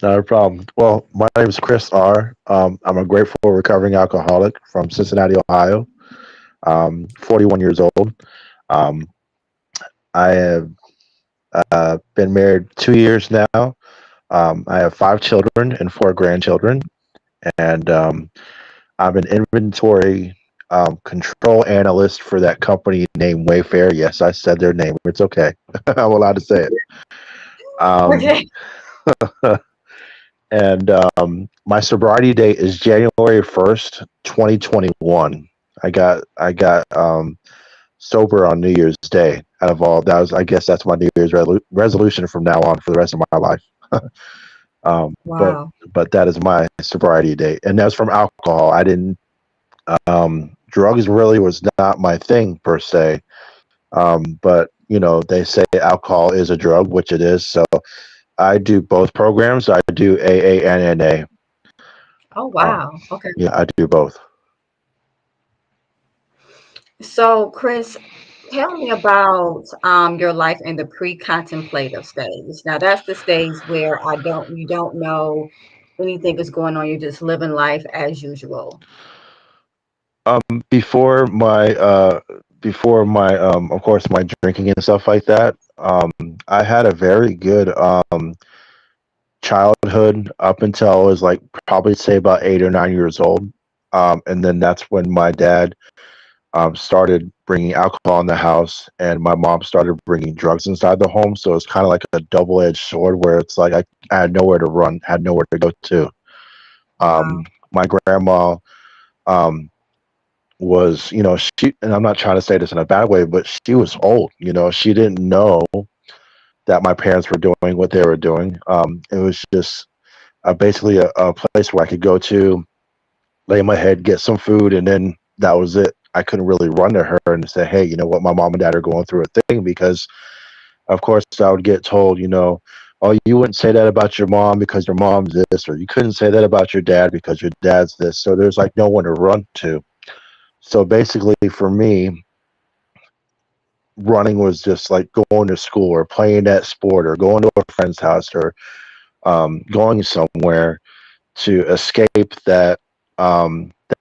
Not a problem. Well, my name is Chris R. I'm a grateful recovering alcoholic from Cincinnati, Ohio. 41 years old. Um, I have been married 2 years now. I have five children and four grandchildren, and I'm an inventory control analyst for that company named Wayfair. Yes, I said their name. It's okay. I'm allowed to say it. Um, Okay. and my sobriety date is January 1st, 2021. I got sober on New Year's Day. Out of all that was, I guess that's my New Year's resolution from now on for the rest of my life. um, but Wow. but that is my sobriety date, and that's from alcohol. I didn't drugs really was not my thing per se. But they say alcohol is a drug, which it is. So I do both programs. I do AA and NA. Oh, Um, wow. Okay. yeah, I do both. So, Chris, tell me about your life in the pre-contemplative stage. Now, that's the stage where you don't know anything is going on. You're just living life as usual. Um, before my of course, my drinking and stuff like that. I had a very good childhood up until I was like probably say about 8 or 9 years old. And then that's when my dad started bringing alcohol in the house, and my mom started bringing drugs inside the home. So it's kind of like a double-edged sword, where it's like I had nowhere to run, had nowhere to go to. Wow. My grandma um, was, she, and I'm not trying to say this in a bad way, but she was old. She didn't know that my parents were doing what they were doing. It was just basically a place where I could go to, lay my head, get some food, and then that was it. I couldn't really run to her and say, "Hey, you know what? My mom and dad are going through a thing," because, of course, I would get told, "Oh, you wouldn't say that about your mom because your mom's this, or you couldn't say that about your dad because your dad's this." So there's like no one to run to. So basically, for me, running was just like going to school or playing that sport or going to a friend's house or going somewhere to escape that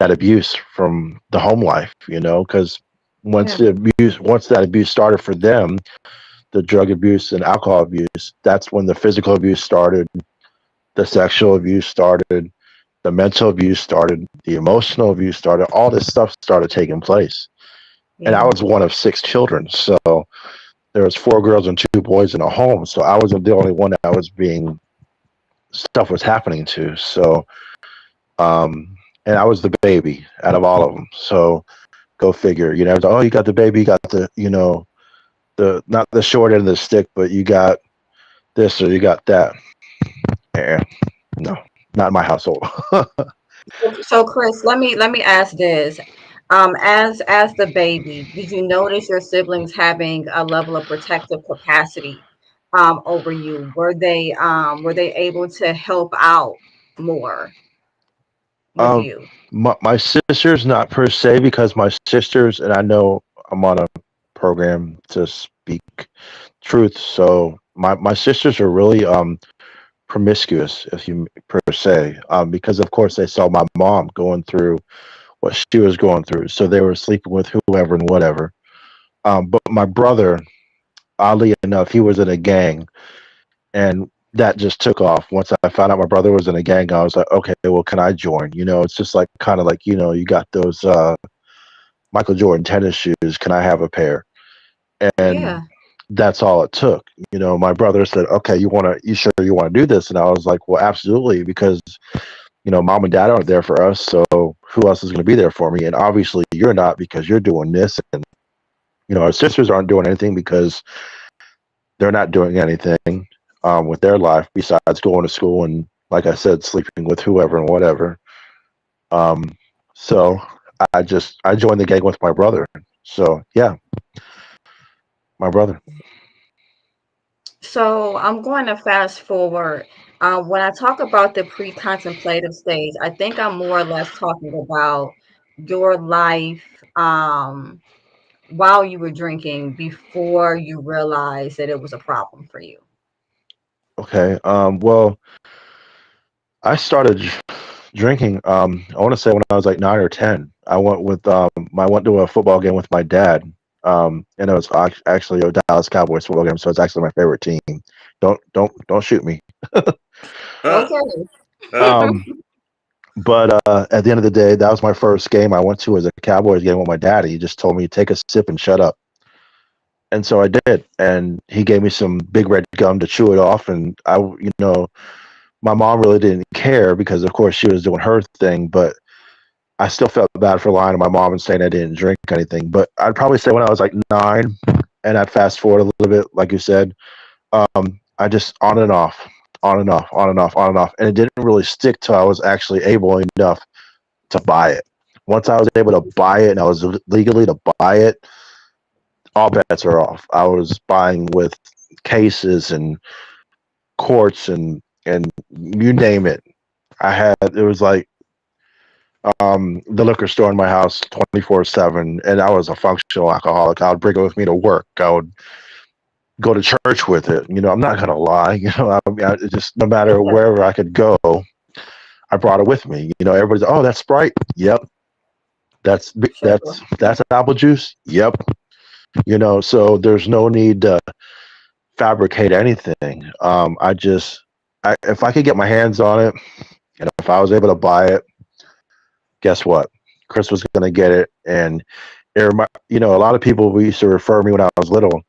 abuse from the home life, because Yeah. once that abuse started for them, the drug abuse and alcohol abuse, that's when the physical abuse started, the sexual abuse started, the mental abuse started, the emotional abuse started, all this stuff started taking place. And I Yeah. was one of six children, so there was four girls and two boys in a home, so I wasn't the only one that was being stuff was happening to. So and I was the baby out of all of them. So go figure. It's, oh, you got the baby, you got the the not the short end of the stick, but you got this or you got that. Eh, no, not in my household. So, Chris, let me ask this. As the baby, did you notice your siblings having a level of protective capacity over you? Were they able to help out more with um, you? my sisters, not per se, because my sisters, and I know I'm on a program to speak truth, so my sisters are really promiscuous, if you per se, because of course they saw my mom going through what she was going through, so they were sleeping with whoever and whatever. But my brother, oddly enough, he was in a gang, and that just took off. Once I found out my brother was in a gang, I was like, okay, well, can I join? It's just like kind of like you got those Michael Jordan tennis shoes. Can I have a pair? And Yeah. that's all it took. My brother said, okay, you sure you want to do this? And I was like, well, absolutely, because mom and dad aren't there for us, so who else is going to be there for me? And obviously, you're not, because you're doing this, and our sisters aren't doing anything because they're not doing anything with their life besides going to school and, like I said, sleeping with whoever and whatever. Um, so I joined the gang with my brother. So yeah, my brother. So I'm going to fast forward. When I talk about the pre-contemplative stage, I think I'm more or less talking about your life while you were drinking before you realized that it was a problem for you. Okay. Well, I started drinking. I want to say when I was like 9 or 10. I went to a football game with my dad. And it was actually a Dallas Cowboys football game, so it's actually my favorite team. Don't shoot me. Uh, Okay. uh, Um, but at the end of the day, that was my first game I went to as a Cowboys game with my dad. He just told me take a sip and shut up, and so I did. And he gave me some big red gum to chew it off, and my mom really didn't care because of course she was doing her thing, but I still felt bad for lying to my mom and saying I didn't drink anything. But I'd probably say when I was like 9, and I'd fast forward a little bit, like you said, I just on and off, on and off, on and off, on and off, and it didn't really stick till I was actually able enough to buy it. Once I was able to buy it and I was legally to buy it, all bets are off. I was buying with cases and quarts and you name it. It was like the liquor store in my house 24/7, and I was a functional alcoholic. I would bring it with me to work. I would go to church with it. I'm not gonna lie. I mean, it just no matter wherever I could go, I brought it with me. Everybody's, oh, that's Sprite. Yep. That's Sure. that's apple juice. Yep. So there's no need to fabricate anything. If I could get my hands on it, and if I was able to buy it, guess what? Chris was going to get it, and a lot of people used to refer to me when I was little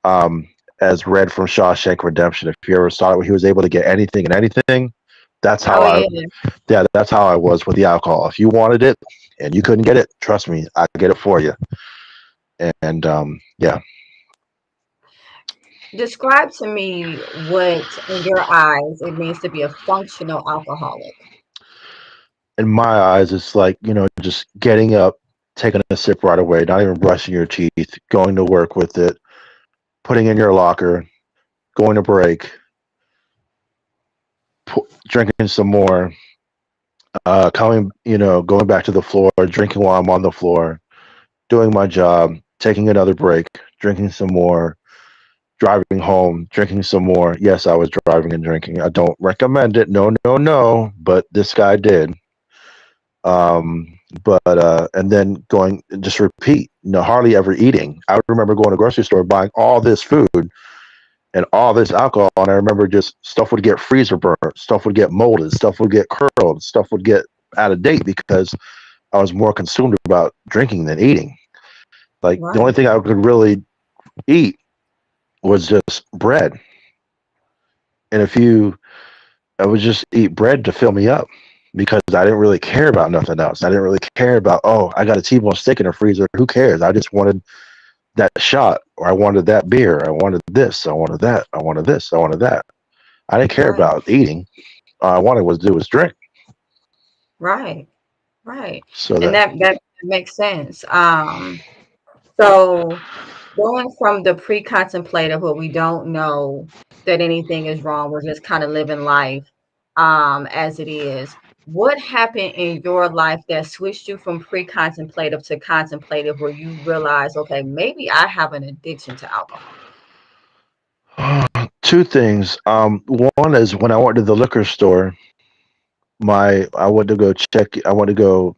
um, as Red from Shawshank Redemption. If you ever saw it, where he was able to get anything and anything, that's how Oh I, yeah. yeah, that's how I was with the alcohol. If you wanted it and you couldn't get it, trust me, I get it for you. And yeah, Describe to me what, in your eyes, it means to be a functional alcoholic. in my eyes, it's like just getting up, taking a sip right away, not even brushing your teeth, going to work with it, putting in your locker, going to break, drinking some more, going back to the floor, drinking while I'm on the floor, doing my job, taking another break, drinking some more, driving home, drinking some more. Yes, I was driving and drinking. I don't recommend it. No, no, no. But this guy did. And then going just repeat. Hardly ever eating. I remember going to the grocery store buying all this food and all this alcohol, and I remember just stuff would get freezer burnt, stuff would get molded, stuff would get curled, stuff would get out of date because I was more consumed about drinking than eating. Like the only Right. thing I could really eat was just bread. And I would just eat bread to fill me up because I didn't really care about nothing else. I didn't really care about, oh, I got a T-bone steak in the freezer. Who cares? I just wanted that shot, or I wanted that beer. I wanted this. I wanted that. I wanted this. I wanted that. I didn't care Right. about eating. All I wanted was to do was drink. Right. Right. So And that that makes sense. So going from the pre-contemplative where we don't know that anything is wrong, we're just kind of living life as it is. What happened in your life that switched you from pre-contemplative to contemplative where you realize, okay, maybe I have an addiction to alcohol? two things. One is when I went to the liquor store. I went to go check. I went to go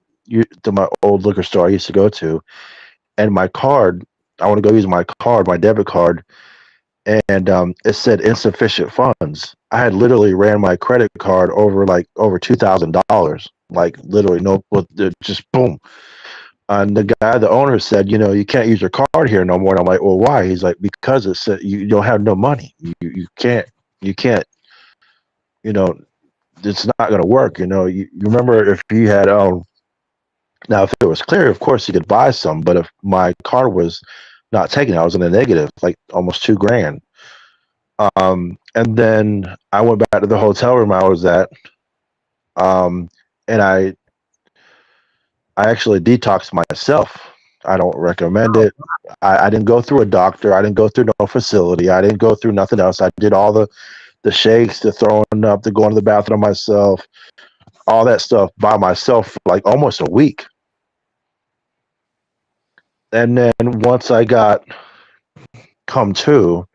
to my old liquor store I used to go to, and my card. I want to go use my card, my debit card, and it said insufficient funds. I had literally ran my credit card over $2,000, like literally no, just boom. And the owner said, you can't use your card here no more. And I'm like, well, why? He's like, because it said you don't have no money. You can't, you know, it's not going to work. You remember if you had, now if it was clear, of course you could buy some, but if my card was not taken, I was in a negative, like almost 2 grand. And then I went back to the hotel room I was at, um, and I actually detoxed myself. I don't recommend it. I didn't go through a doctor. I didn't go through no facility. I didn't go through nothing else. I did all the shakes, the throwing up, the going to the bathroom myself, all that stuff by myself for like almost a week. And then once I got come to,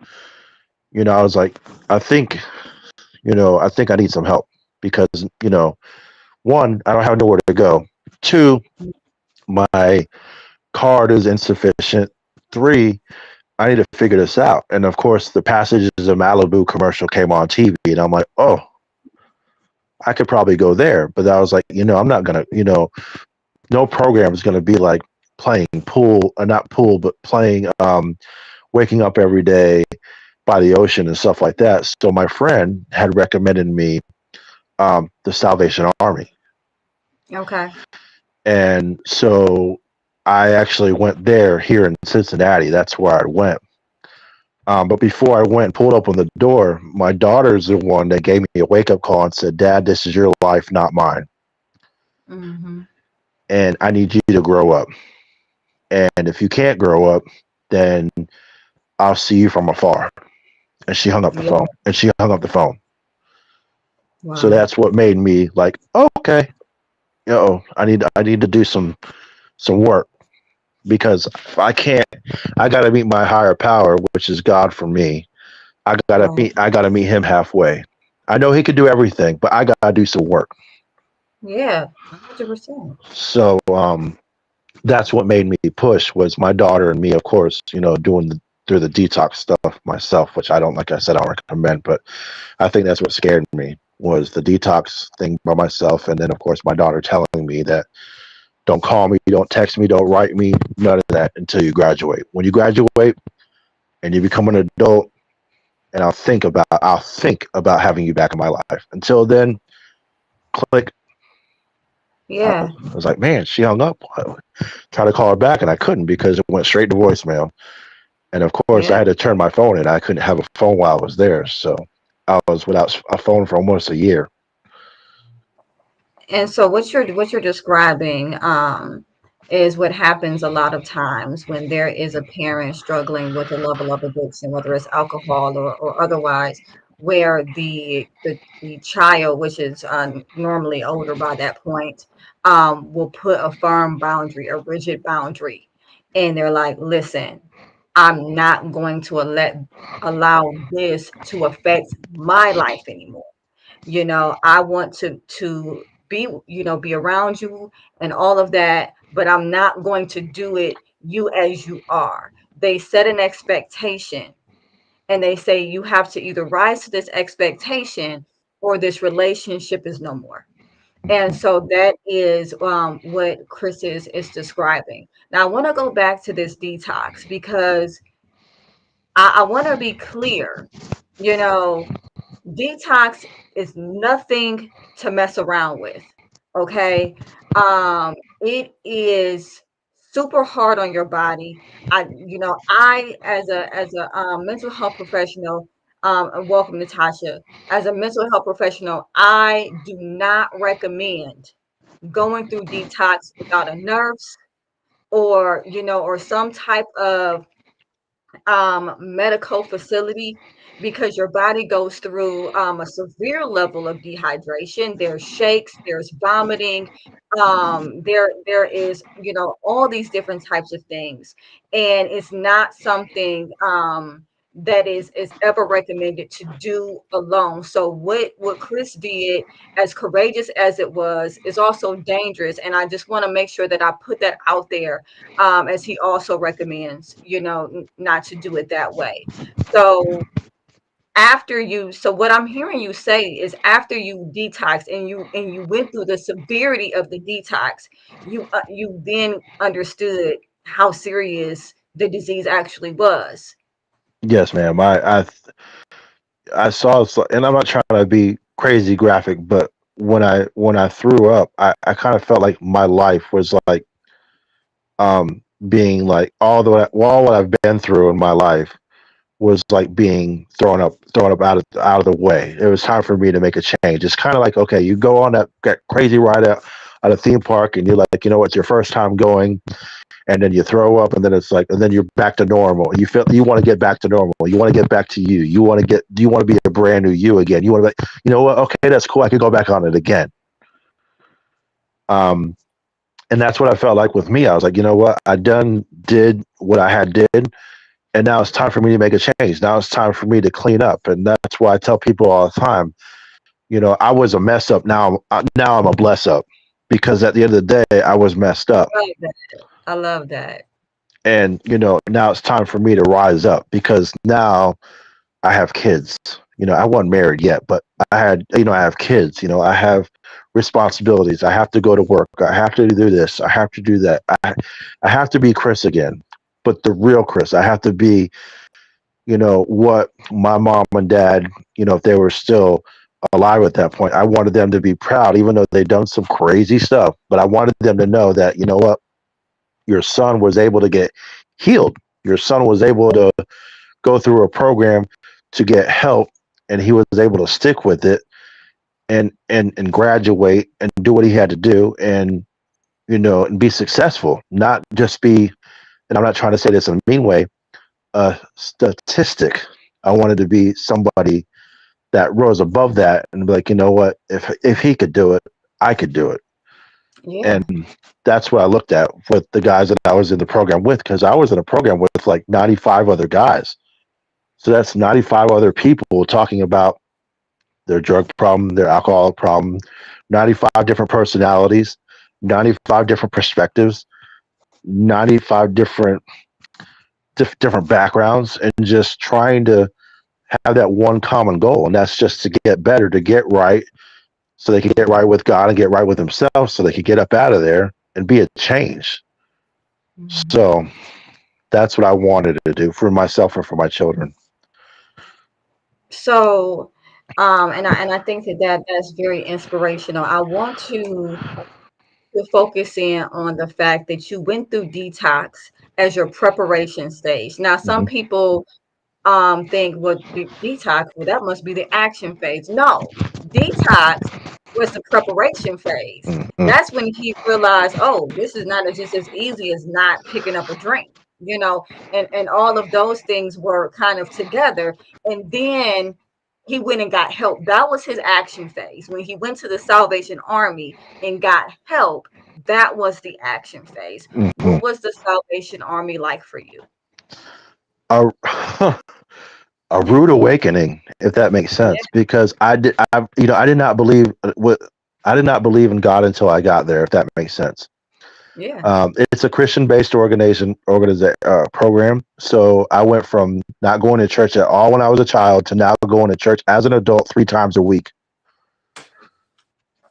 I was like, I think I think I need some help because, one, I don't have nowhere to go. Two, my card is insufficient. Three, I need to figure this out. And of course, the Passages of Malibu commercial came on TV, and I'm like, oh, I could probably go there. But I was like, I'm not gonna, no program is gonna be like playing pool, not pool, but playing, waking up every day by the ocean and stuff like that. So my friend had recommended me the Salvation Army, Okay. and so I actually went there here in Cincinnati. That's where I went. But before I went and pulled up on the door, my daughter's the one that gave me a wake up call and said, "Dad, this is your life, not mine. Mm-hmm. And I need you to grow up. And if you can't grow up, then I'll see you from afar." And she hung up the Yeah. phone. And she hung up the phone. So Wow. that's what made me like, oh, okay, I need to do some work because if I can't, I got to meet my higher power, which is God for me. Right. I gotta meet him halfway. I know he could do everything, but I gotta do some work. Yeah. 100%. So that's what made me push was my daughter and me, of course, doing through the detox stuff myself, which I don't, like I said, I don't recommend, but I think that's what scared me was the detox thing by myself, and then of course my daughter telling me that don't call me, don't text me, don't write me, none of that until you graduate. When you graduate and you become an adult, and I'll think about having you back in my life. Until then, click. I Yeah. was like, man, she hung up. I tried to call her back and I couldn't because it went straight to voicemail. And of course, I Yeah. had to turn my phone in. I couldn't have a phone while I was there, so I was without a phone for almost a year. And so what you're describing is what happens a lot of times when there is a parent struggling with a level of addiction, whether it's alcohol or otherwise, where the child, which is normally older by that point, will put a firm boundary, a rigid boundary, and they're like, "Listen, I'm not going to allow this to affect my life anymore. I want to be, be around you and all of that, but I'm not going to do it you as you are." They set an expectation and they say you have to either rise to this expectation or this relationship is no more. And so that is what Chris is describing. Now I want to go back to this detox because I want to be clear. You know, Detox is nothing to mess around with. Okay. It is super hard on your body. I as a mental health professional, and welcome Natasha. As a mental health professional, I do not recommend going through detox without a nurse or some type of medical facility because your body goes through a severe level of dehydration. There's shakes, there's vomiting, there is all these different types of things, and it's not something that is ever recommended to do alone. So what Chris did, as courageous as it was, is also dangerous, and I just want to make sure that I put that out there, as he also recommends, not to do it that way. So so what I'm hearing you say is after you detox and you went through the severity of the detox, you then understood how serious the disease actually was. Yes, ma'am. I saw, and I'm not trying to be crazy graphic, but when I threw up, I kind of felt like my life was like being like all what I've been through in my life was like being thrown up out of the way. It was time for me to make a change. It's kind of like, okay, you go on that crazy ride out at a theme park, and you're like, it's your first time going, and then you throw up, and then it's like, and then you're back to normal. You feel you want to get back to normal. You want to get back to you. You want to be a brand new you again. You want to be, you know what? Okay, that's cool. I could go back on it again. Um, and that's what I felt like with me. I was like, you know what? I done did what I had did, And now it's time for me to make a change. Now it's time for me to clean up. And that's why I tell people all the time, I was a mess up. Now I'm a bless up, because at the end of the day, I was messed up. I love that. I love that. And, now it's time for me to rise up, because now I have kids. I wasn't married yet, but I have kids. I have responsibilities. I have to go to work. I have to do this. I have to do that. I have to be Chris again, but the real Chris. I have to be, what my mom and dad, if they were still alive at that point, I wanted them to be proud, even though they'd done some crazy stuff. But I wanted them to know that, what, your son was able to get healed. Your son was able to go through a program to get help, and he was able to stick with it and graduate and do what he had to do, and and be successful, not just be, and I'm not trying to say this in a mean way, a statistic. I wanted to be somebody that rose above that and be like, what, if he could do it, I could do it. Yeah. And that's what I looked at with the guys that I was in the program with, because I was in a program with like 95 other guys. So that's 95 other people talking about their drug problem, their alcohol problem, 95 different personalities, 95 different perspectives, 95 different backgrounds, and just trying to have that one common goal. And that's just to get better, to get right, so they can get right with God and get right with themselves, so they can get up out of there and be a change. Mhm. So that's what I wanted to do for myself and for my children. So, and I think that's very inspirational. I want to focus in on the fact that you went through detox as your preparation stage. Now, some Mhm. people think, well, detox, well, that must be the action phase. No, detox was the preparation phase. Mhm. That's when he realized, oh, this is not just as easy as not picking up a drink, and all of those things were kind of together. And then he went and got help. That was his action phase. When he went to the Salvation Army and got help, that was the action phase. Mhm. What was the Salvation Army like for you? A, a rude awakening, if that makes Yeah, sense, because I did not believe what I did not believe in God until I got there, if that makes sense. yeah. It's a Christian-based program. So I went from not going to church at all when I was a child to now going to church as an adult 3 times a week,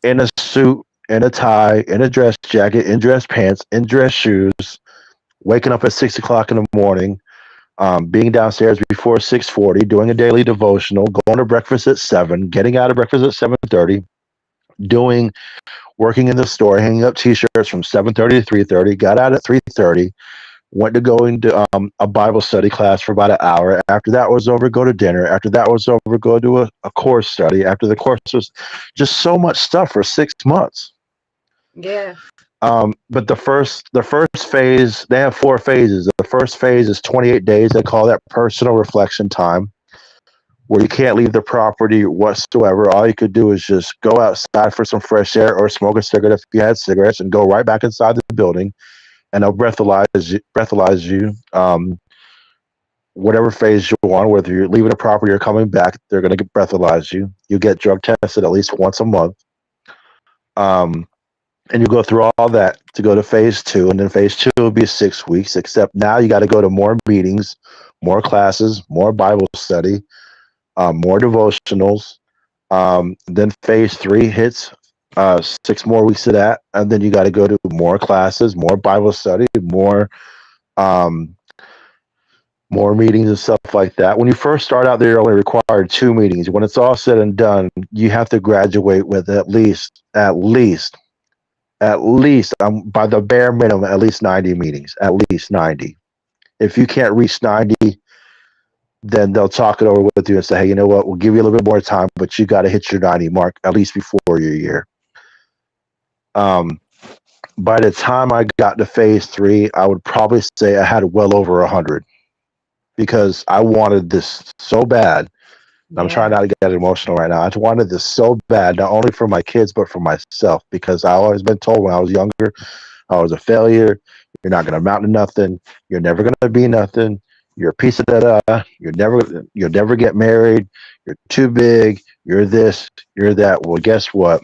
in a suit, in a tie, in a dress jacket, in dress pants, in dress shoes, waking up at 6 o'clock in the morning, being downstairs before 6:40, doing a daily devotional, going to breakfast at 7, getting out of breakfast at 7:30, doing working in the store, hanging up T-shirts from 7:30 to 3:30. Got out at 3:30. Went to go into a Bible study class for about an hour. After that was over, go to dinner. After that was over, go do a course study. After the course was just so much stuff for 6 months. Yeah. But the first phase, they have 4 phases. The first phase is 28 days. They call that personal reflection time, where you can't leave the property whatsoever. All you could do is just go outside for some fresh air or smoke a cigarette if you had cigarettes, and go right back inside the building, and they'll breathalyze you. Whatever phase you're on, whether you're leaving the property or coming back, they're going to breathalyze you. You get drug tested at least once a month. Um, and you go through all that to go to phase 2, and then phase 2 will be 6 weeks, except now you got to go to more meetings, more classes, more Bible study, more devotionals. Then phase 3 hits, 6 more weeks of that, and then you got to go to more classes, more Bible study, um, more meetings and stuff like that. When you first start out, they're only required 2 meetings. When it's all said and done, you have to graduate with at least by the bare minimum, at least 90 meetings, at least 90. If you can't reach 90, then they'll talk it over with you and say, hey, you know what, we'll give you a little bit more time, but you got to hit your 90 mark at least before your year. Um, by the time I got to phase 3, I would probably say I had well over 100, because I wanted this so bad. I'm trying Yeah. not to get emotional right now. I wanted this so bad, not only for my kids, but for myself, because I always been told when I was younger, I was a failure. You're not going to amount to nothing. You're never going to be nothing. You're a piece of that. You'll never get married. You're too big. You're this. You're that. Well, guess what?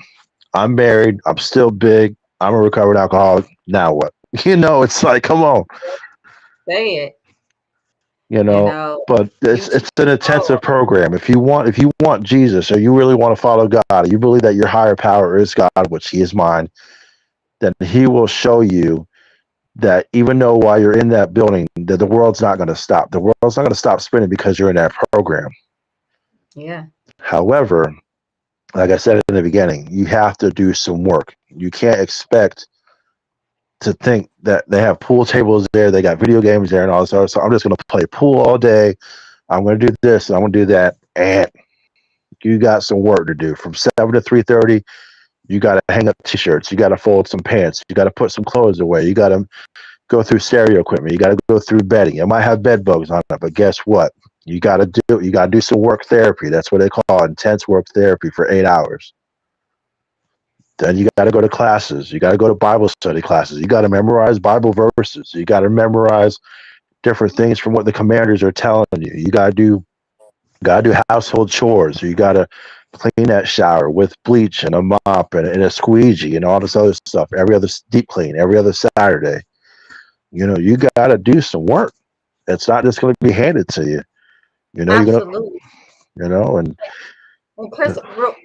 I'm married. I'm still big. I'm a recovered alcoholic. Now what? It's like, come on. Say it. you You know know, but you it's an intensive program. If you want Jesus, or you really want to follow God, you believe that your higher power is God, which he is mine, then he will show you that even though while you're in that building, that the world's not going to stop spinning because you're in that program. yeah, However, like I said in the beginning, you have to do some work. You can't expect to think that they have pool tables there, they got video games there and all this other stuff. I'm just going to play pool all day. I'm going to do this and I'm going to do that. And you got some work to do from 7 to 3:30. You got to hang up t-shirts. You got to fold some pants. You got to put some clothes away. You got to go through stereo equipment. You got to go through bedding. It might have bed bugs on it, but guess what? You got to do some work therapy. That's what they call intense work therapy for 8 hours. Then you got to go to classes. You got to go to Bible study classes. You got to memorize Bible verses. You got to memorize different things from what the commanders are telling you. You gotta do household chores. You gotta clean that shower with bleach and a mop and a squeegee and all this other stuff. Every other deep clean, every other Saturday. You gotta do some work. It's not just gonna be handed to you. You're gonna, absolutely. and And Chris, real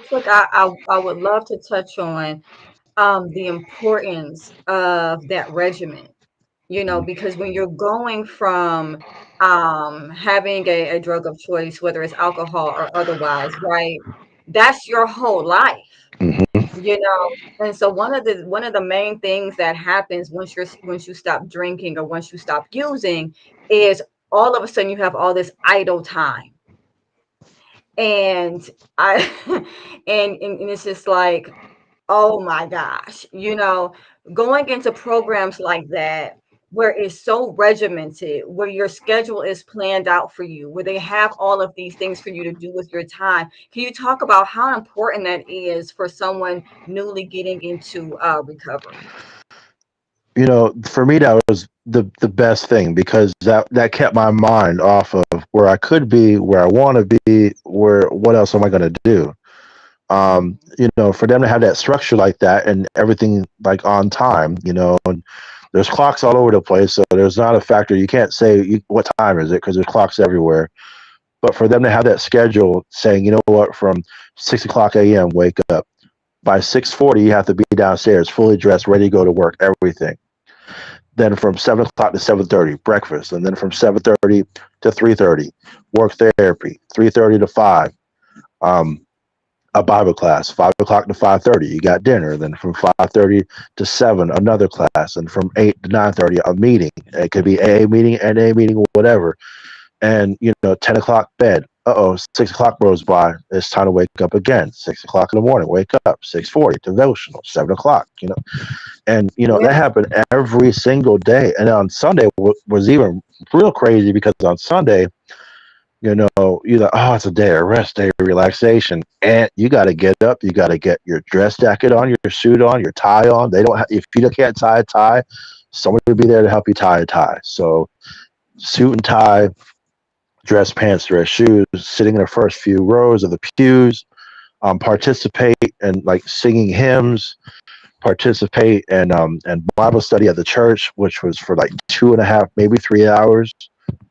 quick, I would love to touch on the importance of that regimen. Because when you're going from having a drug of choice, whether it's alcohol or otherwise, right? That's your whole life. mhm. And so one of the main things that happens once you stop drinking or once you stop using is all of a sudden you have all this idle time. And I and it's just like, oh my gosh, going into programs like that where it's so regimented, where your schedule is planned out for you, where they have all of these things for you to do with your time. Can you talk about how important that is for someone newly getting into recovery? For me, that was the best thing because that kept my mind off of where I could be, where I want to be, where what else am I going to do? For them to have that structure like that and everything like on time, and there's clocks all over the place, so there's not a factor. You can't say what time is it because there's clocks everywhere. But for them to have that schedule saying, you know what, from 6 o'clock a.m. wake up, by 6:40 you have to be downstairs, fully dressed, ready to go to work, everything. Then from 7 o'clock to 7:30, breakfast, and then from 7:30 to 3:30, work therapy, 3:30 to 5. Um, a Bible class, 5 o'clock to 5:30. You got dinner. Then from 5:30 to 7, another class, and from 8 to 9:30, a meeting. It could be AA meeting, NA meeting, whatever. And 10 o'clock bed. 6 o'clock goes by. It's time to wake up again. 6 o'clock in the morning, wake up. 6:40 devotional. 7 o'clock. And Yeah, that happened every single day. And on Sunday was even real crazy because on Sunday you're like, oh, it's a day of rest, day of relaxation, and you got to get up, you got to get your dress jacket on, your suit on, your tie on. They don't if you can't tie a tie, someone will be there to help you tie a tie. So suit and tie, dress pants, dress shoes, sitting in the first few rows of the pews, participate in like singing hymns, participate and Bible study at the church, which was for like 2.5, maybe 3 hours.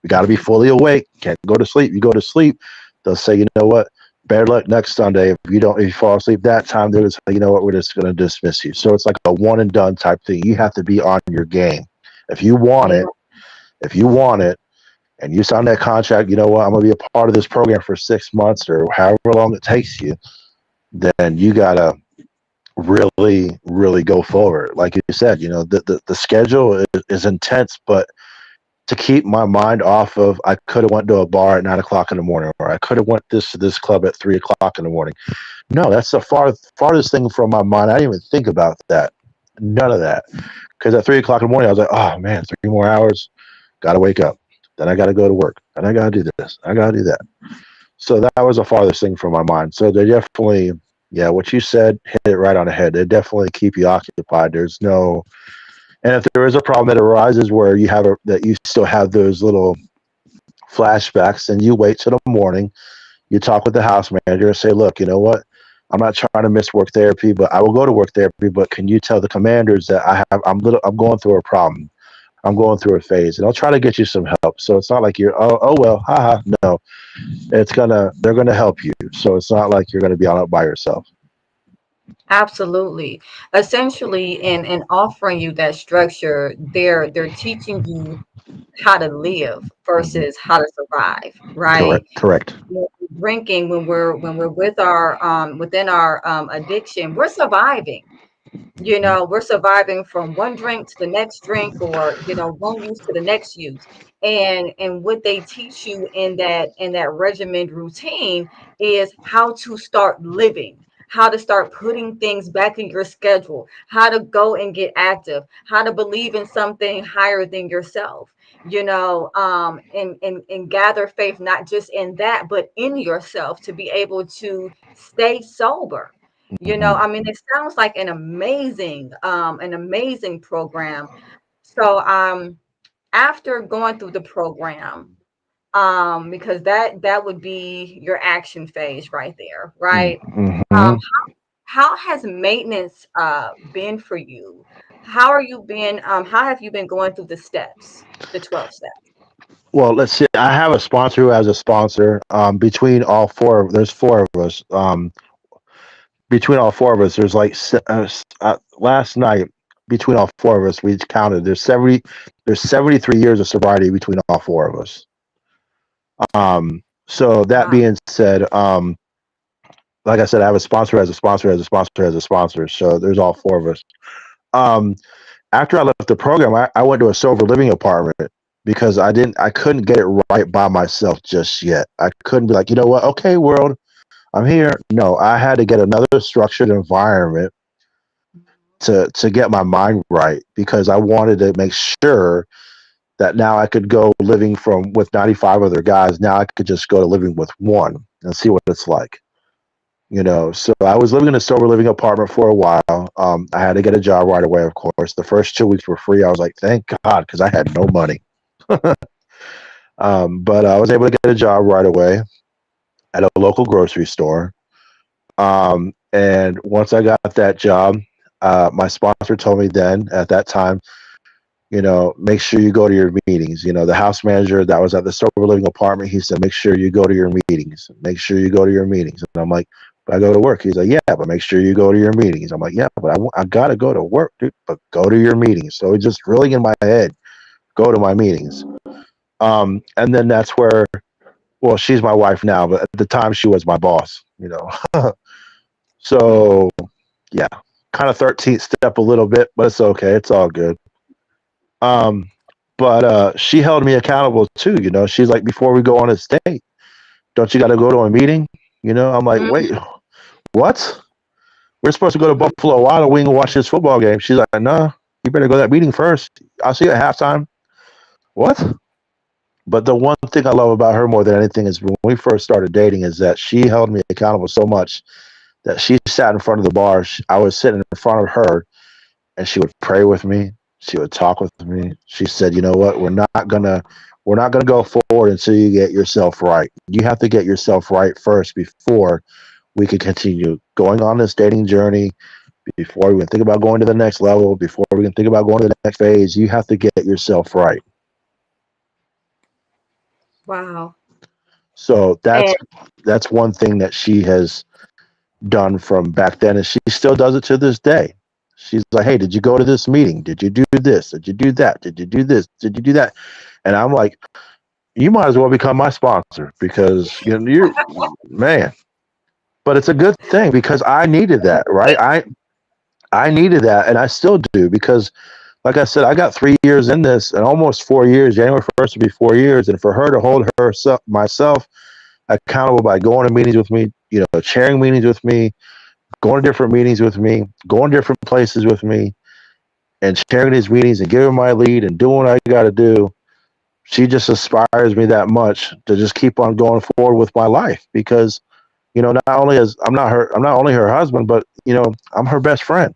You got to be fully awake. Can't go to sleep. You go to sleep, they'll say, you know what? Better luck next Sunday. If you fall asleep that time, they'll say, you know what? We're just going to dismiss you. So it's like a one and done type thing. You have to be on your game. If you want yeah, it, if you want it, and you sign that contract, you know what? I'm going to be a part of this program for 6 months or however long it takes you. Then you gotta really, really go forward. Like you said, the schedule is intense, but to keep my mind off of, I could have went to a bar at 9 o'clock in the morning, or I could have went to this club at 3 o'clock in the morning. No, that's the farthest thing from my mind. I didn't even think about that. None of that. Because at 3 o'clock in the morning, I was like, oh man, 3 more hours, gotta wake up. Then I gotta go to work. And I gotta do this. I gotta do that. So that was the farthest thing from my mind. So they definitely, yeah, what you said hit it right on the head. They definitely keep you occupied. There's no, and if there is a problem that arises where that you still have those little flashbacks, and you wait till the morning. You talk with the house manager and say, look, you know what? I'm not trying to miss work therapy, but I will go to work therapy. But can you tell the commanders that I'm going through a problem. I'm going through a phase, and I'll try to get you some help. So it's not like you're, oh well, haha. No, they're gonna help you. So it's not like you're gonna be on it by yourself. Absolutely. Essentially, in offering you that structure, they're teaching you how to live versus how to survive, right? Correct. Correct. When we're drinking, when we're with our within our addiction, we're surviving. We're surviving from one drink to the next drink, or one use to the next use. And what they teach you in that regimented routine is how to start living, how to start putting things back in your schedule, how to go and get active, how to believe in something higher than yourself, and gather faith, not just in that, but in yourself, to be able to stay sober. Hmm. I mean, it sounds like an amazing program. So, after going through the program, because that would be your action phase right there, right? Hmm. Um, how has maintenance been for you? How have you been going through the steps, the 12 steps? Well, let's see. I have a sponsor who has a sponsor. Between all four, there's four of us. Between all four of us, there's like last night. Between all four of us, we counted. There's 73 years of sobriety between all four of us. So that Wow. being said, like I said, I have a sponsor as a sponsor as a sponsor as a sponsor. So there's all four of us. Um, After I left the program, I went to a sober living apartment because I couldn't get it right by myself just yet. I couldn't be like, you know what? Okay, world, I'm here. No, I had to get another structured environment to get my mind right because I wanted to make sure that now I could go living from with 95 other guys. Now I could just go to living with one and see what it's like. So I was living in a sober living apartment for a while. I had to get a job right away, of course. The first 2 weeks were free. I was like, thank God, because I had no money. But I was able to get a job right away at a local grocery store. And once I got that job, my sponsor told me then at that time, make sure you go to your meetings. The house manager that was at the sober living apartment, he said, make sure you go to your meetings. Make sure you go to your meetings. And I'm like, but I go to work. He's like, yeah, but make sure you go to your meetings. I'm like, yeah, but I got to go to work, dude, but go to your meetings. So it's just really in my head, go to my meetings. And then that's where, well, she's my wife now, but at the time she was my boss. So yeah, kind of 13th step a little bit, but it's okay. It's all good. Um, but she held me accountable too. She's like, before we go on a date, don't you got to go to a meeting? I'm like, wait, Mhm. what? We're supposed to go to Buffalo Wild Wing and watch this football game. She's like, no, you better go to that meeting first. I'll see you at halftime. What? But the one thing I love about her more than anything is when we first started dating is that she held me accountable so much that she sat in front of the bar. I was sitting in front of her, and she would pray with me. She would talk with me. She said, "You know what? We're not gonna go forward until you get yourself right. You have to get yourself right first before we can continue going on this dating journey. Before we can think about going to the next level, before we can think about going to the next phase, you have to get yourself right." Wow. So that's And that's one thing that she has done from back then, and she still does it to this day. She's like, "Hey, did you go to this meeting? Did you do this? Did you do that? Did you do this? Did you do that?" And I'm like, "You might as well become my sponsor because you're man." But it's a good thing because I needed that, right? I needed that, and I still do because, like I said, I got 3 years in this, and almost 4 years. January 1st will be 4 years, and for her to hold herself, myself, accountable by going to meetings with me, chairing meetings with me, going to different meetings with me, going to different places with me, and sharing these meetings and giving my lead and doing what I got to do. She just inspires me that much to just keep on going forward with my life because not only as I'm not only her husband, but I'm her best friend.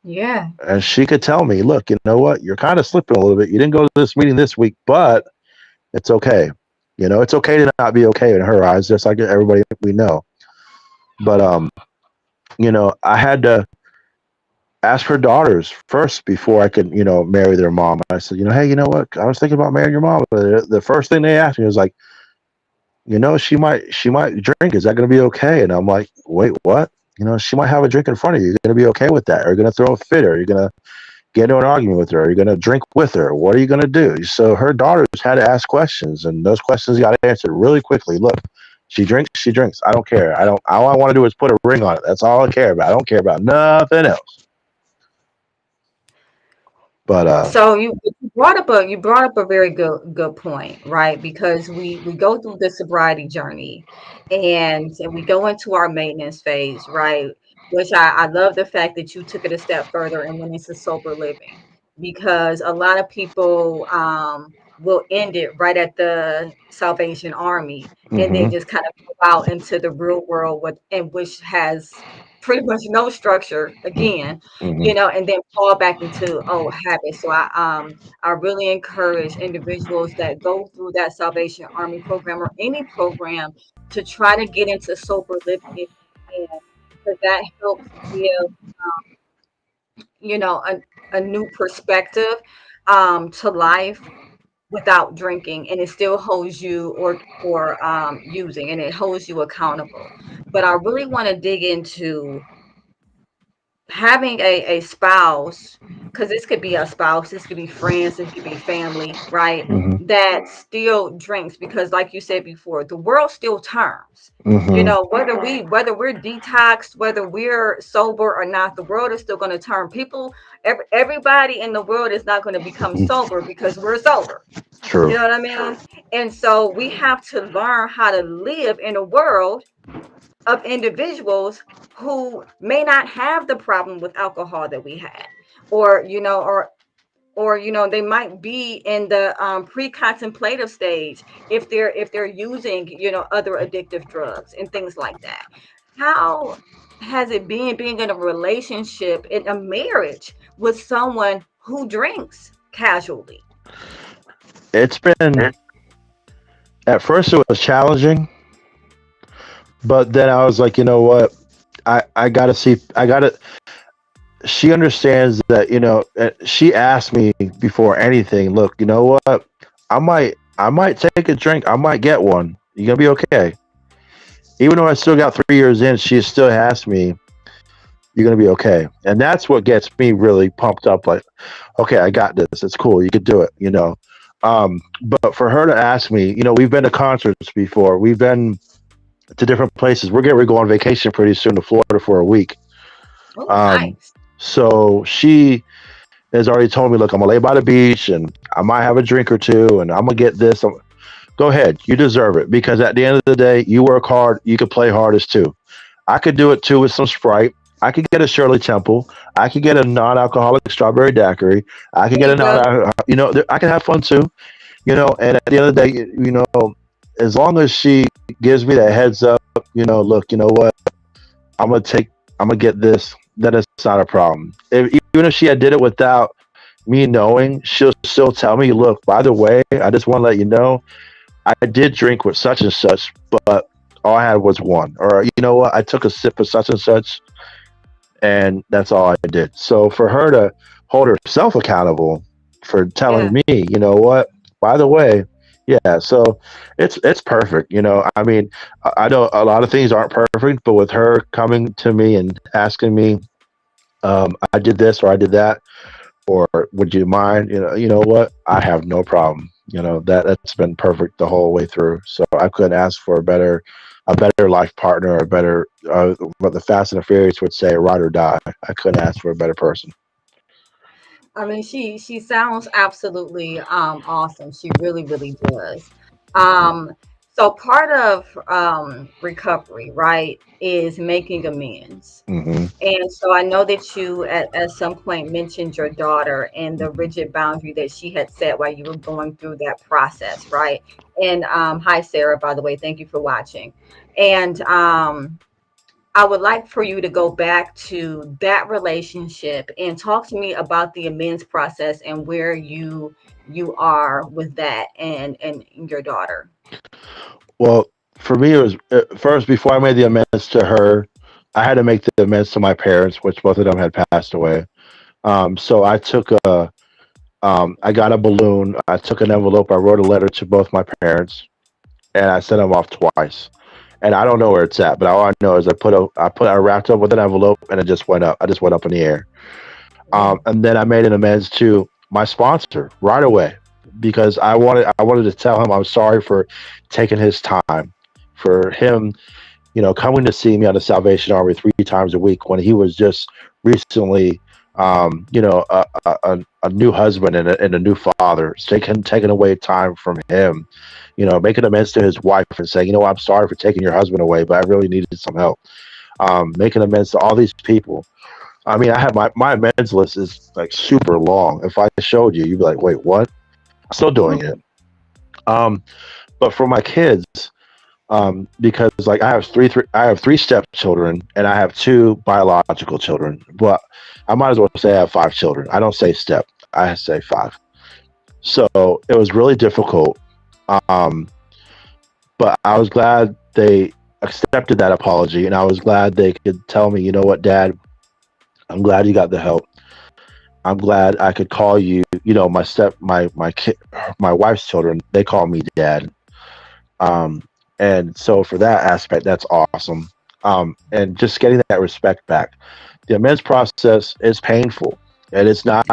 yeah. And she could tell me, look, you know what, you're kind of slipping a little bit. You didn't go to this meeting this week, but it's okay. You know, it's okay to not be okay in her eyes, just like everybody we know. But you know, I had to ask her daughters first before I could, you know, marry their mom. I said, you know, hey, you know what? I was thinking about marrying your mom. But the first thing they asked me was like, you know, she might drink. Is that going to be okay? And I'm like, wait, what? You know, she might have a drink in front of you. You're going to be okay with that? Are you going to throw a fit? Or are you going to get into an argument with her? Are you going to drink with her? What are you going to do? So her daughters had to ask questions, and those questions got answered really quickly. Look, she drinks. She drinks. I don't care. I don't. All I want to do is put a ring on it. That's all I care about. I don't care about nothing else. But So you brought up a very good point, right? Because we go through the sobriety journey, and we go into our maintenance phase, right? Which I love the fact that you took it a step further and went into sober living, because a lot of people will end it right at the Salvation Army and then hmm just kind of go out into the real world with and which has pretty much no structure again, hmm and then fall back into old habits. So I really encourage individuals that go through that Salvation Army program or any program to try to get into sober living if you can, because that helps give a new perspective to life without drinking, and it still holds you or using, and it holds you accountable. But I really want to dig into having a spouse, because this could be a spouse, this could be friends, this could be family, right? hmm That still drinks, because like you said before, the world still turns. hmm Whether we're detoxed, whether we're sober or not, the world is still going to turn. Everybody in the world is not going to become sober because we're sober. You True. know what I mean? And so we have to learn how to live in a world of individuals who may not have the problem with alcohol that we had, or they might be in the pre-contemplative stage if they're using other addictive drugs and things like that. How has it been being in a relationship, in a marriage, with someone who drinks casually? It's been at first it was challenging, but then I was like, you know what? I gotta see. I gotta. She understands that. You know, she asked me before anything. Look, you know what? I might take a drink. I might get one. You gonna be okay? Even though I still got 3 years in, she still asked me, "You're gonna be okay," and that's what gets me really pumped up. Like, okay, I got this. It's cool. You could do it. You know. But for her to ask me, you know, we've been to concerts before. We've been to different places. We're getting ready to go on vacation pretty soon to Florida for a week. Oh, Um, nice. so she has already told me, look, I'm gonna lay by the beach and I might have a drink or two, and I'm gonna get this. Go ahead, you deserve it because at the end of the day, you work hard. You could play hardest too. I could do it too with some Sprite. I could get a Shirley Temple. I could get a non-alcoholic strawberry daiquiri. I could There get a you non, go. I can have fun too. You know, and at the end of the day, you know, as long as she gives me that heads up, you know, look, you know what, I'm gonna take, I'm gonna get this. Then it's not a problem. Even if she had did it without me knowing, she'll still tell me, look, by the way, I just want to let you know, I did drink with such and such, but all I had was one. Or you know what, I took a sip of such and such, and that's all I did. So for her to hold herself accountable for telling Yeah. me, you know what, by the way, yeah, so it's perfect. You know, I mean, I know a lot of things aren't perfect, but with her coming to me and asking me, I did this or I did that, or would you mind? You know what? I have no problem. You know that's been perfect the whole way through. So I couldn't ask for a better life partner, a better, what the Fast and the Furious would say, ride or die. I couldn't ask for a better person. I mean, she sounds absolutely awesome. She really, really does. Um, so part of recovery, right, is making amends. hmm And so I know that you at some point mentioned your daughter and the rigid boundary that she had set while you were going through that process, right? And hi Sarah, by the way, thank you for watching. And I would like for you to go back to that relationship and talk to me about the amends process and where you are with that and your daughter. Well, for me, it was first before I made the amends to her, I had to make the amends to my parents, which both of them had passed away. So I got a balloon. I took an envelope. I wrote a letter to both my parents, and I sent them off twice. And I don't know where it's at, but all I know is I wrapped up with an envelope, and it just went up. I just went up in the air. Yeah. And then I made an amends to my sponsor right away because I wanted to tell him I'm sorry for taking his time, for him, coming to see me on the Salvation Army 3 times a week when he was just recently, a new husband and a new father, taking away time from him, making amends to his wife and saying, I'm sorry for taking your husband away, but I really needed some help. Making amends to all these people. I mean, I have my amends list is like super long. If I showed you, you'd be like, wait, what? Still doing it. Um, but for my kids, because like I have three stepchildren and I have two biological children. But I might as well say I have 5 children. I don't say step. I say 5. So it was really difficult. Um, but I was glad they accepted that apology, and I was glad they could tell me, you know what, Dad, I'm glad you got the help. I'm glad I could call you. My kid, my wife's children, they call me Dad. Um, and so for that aspect, that's awesome. And just getting that respect back. The amends process is painful. And it is not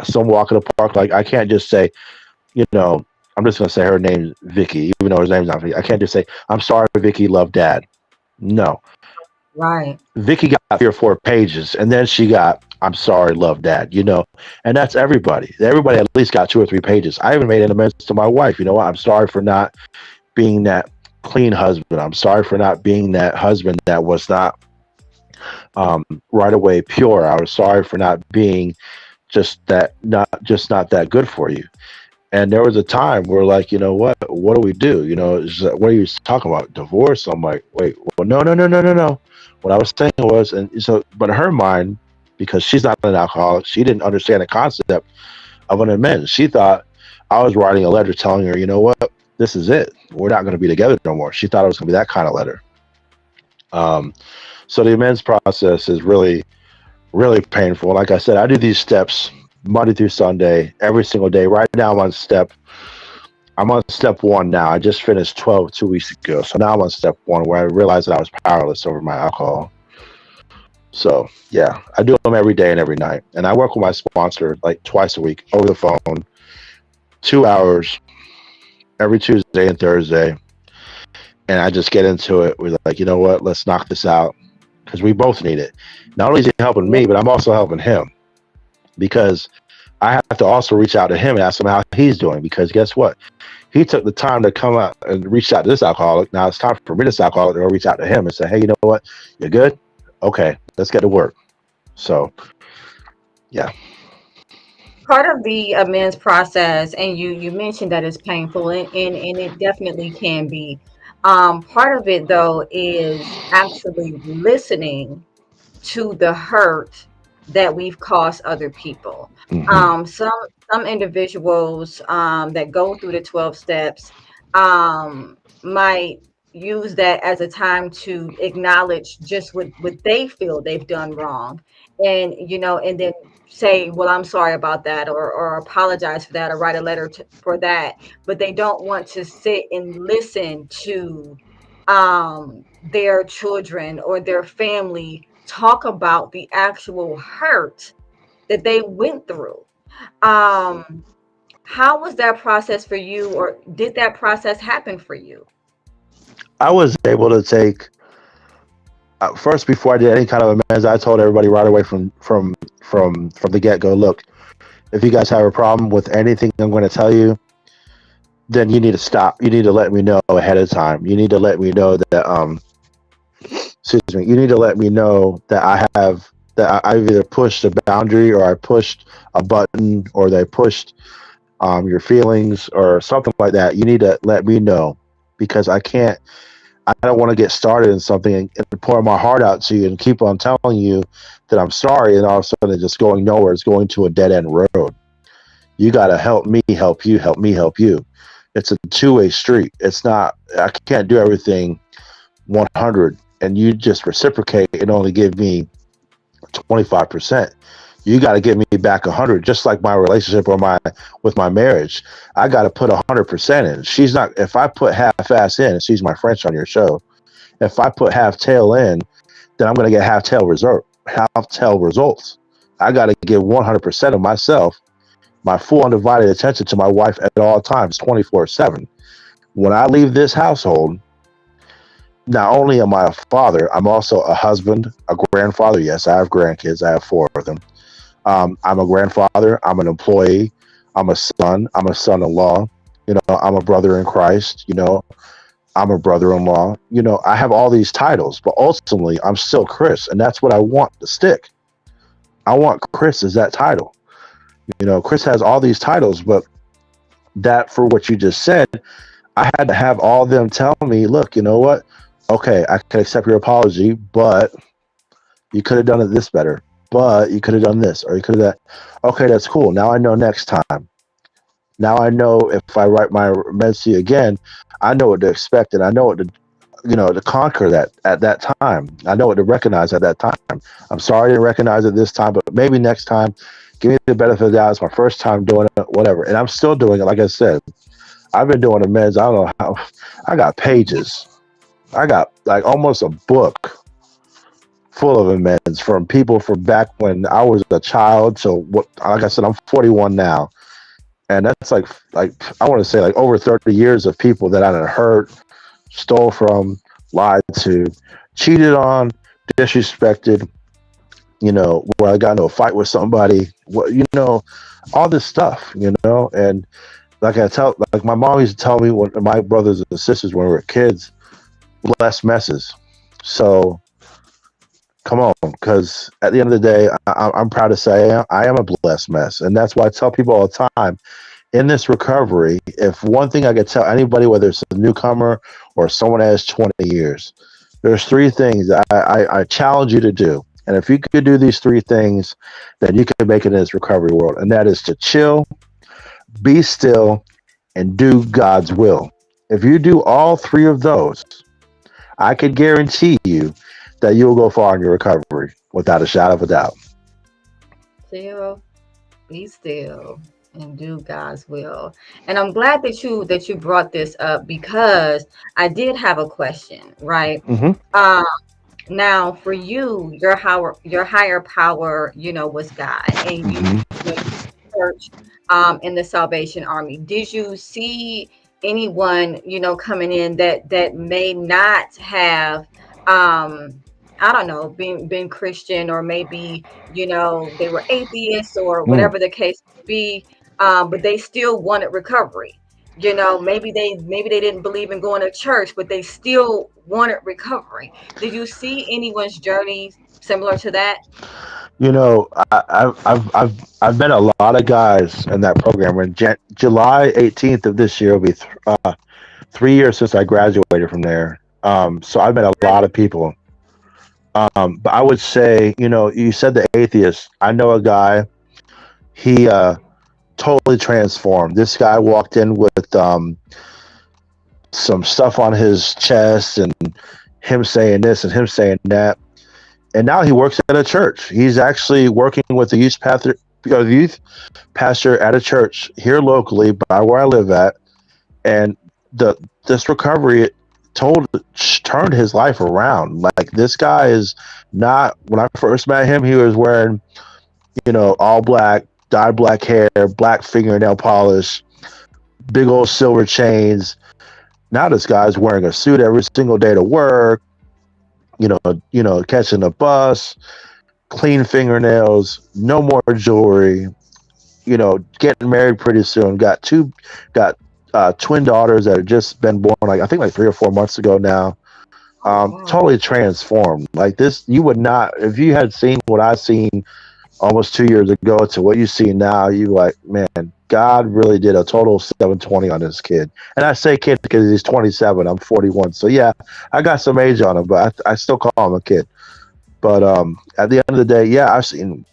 some walk in the park. Like I can't just say, I'm just gonna say her name's Vicky, even though her name's not Vicky. I can't just say, I'm sorry, Vicky, love Dad. No. Right. Vicky got 3 or 4 pages, and then she got, I'm sorry, love Dad, and that's everybody. Everybody at least got 2 or 3 pages. I even made an amends to my wife. You know what? I'm sorry for not being that clean husband. I'm sorry for not being that husband that was not right away pure. I was sorry for not being not that good for you. And there was a time where like, what do we do? What are you talking about? Divorce? I'm like, wait, well, no, no, no, no, no, no. What I was saying was, and so, but in her mind, because she's not an alcoholic, she didn't understand the concept of an amends. She thought I was writing a letter telling her, you know what, this is it. We're not going to be together no more. She thought it was going to be that kind of letter. Um, so the amends process is really, really painful. Like I said, I do these steps Monday through Sunday, every single day. Right now, I'm on step 1 now. I just finished 12 2 weeks ago, so now I'm on step 1 where I realized that I was powerless over my alcohol. So yeah, I do them every day and every night, and I work with my sponsor like twice a week over the phone, 2 hours every Tuesday and Thursday, and I just get into it. We're like, you know what? Let's knock this out because we both need it. Not only is he helping me, but I'm also helping him because I have to also reach out to him and ask him how he's doing. Because guess what? He took the time to come out and reach out to this alcoholic. Now it's time for me, this alcoholic, to go reach out to him and say, hey, you know what? You're good? Okay, let's get to work. So, yeah. Part of the amends process, and you mentioned that it's painful, and it definitely can be. Part of it though is actually listening to the hurt that we've caused other people. Hmm. Some individuals that go through the 12 steps might use that as a time to acknowledge just what they feel they've done wrong, and and then say, well, I'm sorry about that, or apologize for that, or write a letter for that. But they don't want to sit and listen to their children or their family talk about the actual hurt that they went through. Um, how was that process for you, or did that process happen for you? I was able to take first before I did any kind of amends. I told everybody right away from the get go. Look, if you guys have a problem with anything I'm going to tell you, then you need to stop. You need to let me know ahead of time. You need to let me know that excuse me. You need to let me know that I've either pushed a boundary or I pushed a button or they pushed your feelings or something like that. You need to let me know because I can't. I don't want to get started in something and pour my heart out to you and keep on telling you that I'm sorry, and all of a sudden it's just going nowhere. It's going to a dead end road. You got to help me, help you, help me, help you. It's a two-way street. It's not. I can't do everything 100, and you just reciprocate and only give me 25%. You got to give me back 100, just like my relationship or my marriage. I got to put 100% in. She's not. If I put half-ass in, excuse my French on your show. If I put half tail in, then I'm going to get half tail results. I got to give 100% of myself, my full undivided attention to my wife at all times, 24/7. When I leave this household, not only am I a father, I'm also a husband, a grandfather. Yes, I have grandkids. I have 4 of them. I'm a grandfather. I'm an employee. I'm a son. I'm a son-in-law. I'm a brother in Christ. I'm a brother-in-law. I have all these titles, but ultimately, I'm still Chris, and that's what I want to stick. I want Chris as that title. Chris has all these titles, but that, for what you just said, I had to have all of them tell me, look, you know what? Okay, I can accept your apology, but you could have done it this better. But you could have done this, or you could have that. Okay, that's cool. Now I know next time. Now I know if I write my Mency again, I know what to expect, and I know what to conquer that at that time. I know what to recognize at that time. I'm sorry to recognize it this time, but maybe next time, give me the benefit of the doubt. It's my first time doing it, whatever. And I'm still doing it. Like I said, I've been doing amends. I don't know how. I got pages. I got like almost a book full of amends from people from back when I was a child. So what? Like I said, I'm 41 now, and that's like I want to say like over 30 years of people that I done hurt, stole from, lied to, cheated on, disrespected. Where I got into a fight with somebody. All this stuff. And like my mom used to tell me, when my brothers and sisters, when we were kids, blessed messes. So come on, because at the end of the day, I'm proud to say I am a blessed mess. And that's why I tell people all the time, in this recovery, if one thing I could tell anybody, whether it's a newcomer or someone that has 20 years, there's 3 things that I challenge you to do. And if you could do these 3 things, then you can make it in this recovery world. And that is to chill, be still, and do God's will. If you do all 3 of those, I can guarantee you that you will go far in your recovery without a shadow of a doubt. Still, be still, and do God's will. And I'm glad that you brought this up, because I did have a question, right? Mm-hmm. Now, for you, your higher power, was God, and you Mm-hmm. went to church, in the Salvation Army. Did you see anyone, coming in that may not have, I don't know, been Christian, or maybe, they were atheists or Mm. whatever the case may be, but they still wanted recovery. Maybe they didn't believe in going to church, but they still wanted recovery. Did you see anyone's journey similar to that? I've met a lot of guys in that program. When July 18th of this year will be 3 years since I graduated from there. So I've met a lot of people. But I would say, you said the atheist. I know a guy. He totally transformed. This guy walked in with some stuff on his chest, and him saying this and him saying that. And now he works at a church. He's actually working with the youth pastor at a church here locally by where I live at. And this recovery turned his life around. Like, this guy is not. When I first met him, he was wearing, all black, dyed black hair, black fingernail polish, big old silver chains. Now this guy's wearing a suit every single day to work. Catching a bus, clean fingernails, no more jewelry. Getting married pretty soon. Got twin daughters that have just been born, I think 3 or 4 months ago now. Wow. Totally transformed. Like this, you would not, if you had seen what I've seen almost 2 years ago to what you see now, you like, man, God really did a total 720 on this kid. And I say kid because he's 27. I'm 41. So yeah, I got some age on him, but I still call him a kid. But at the end of the day, yeah, I've seen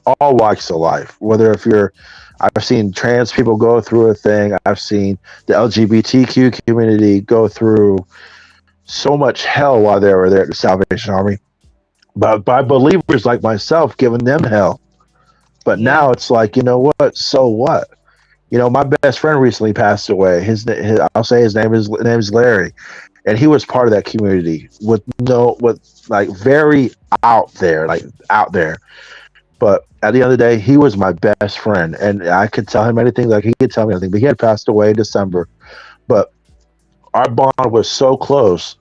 all walks of life. Whether if you're, I've seen trans people go through a thing. I've seen the LGBTQ community go through so much hell while they were there at the Salvation Army, but by believers like myself giving them hell. But Yeah. now it's like, you know what? So what? You know, my best friend recently passed away. I'll say his name's Larry, and he was part of that community with like very out there, like out there. But at the end of the day, he was my best friend, and I could tell him anything. Like he could tell me anything. But he had passed away in December. But our bond was so close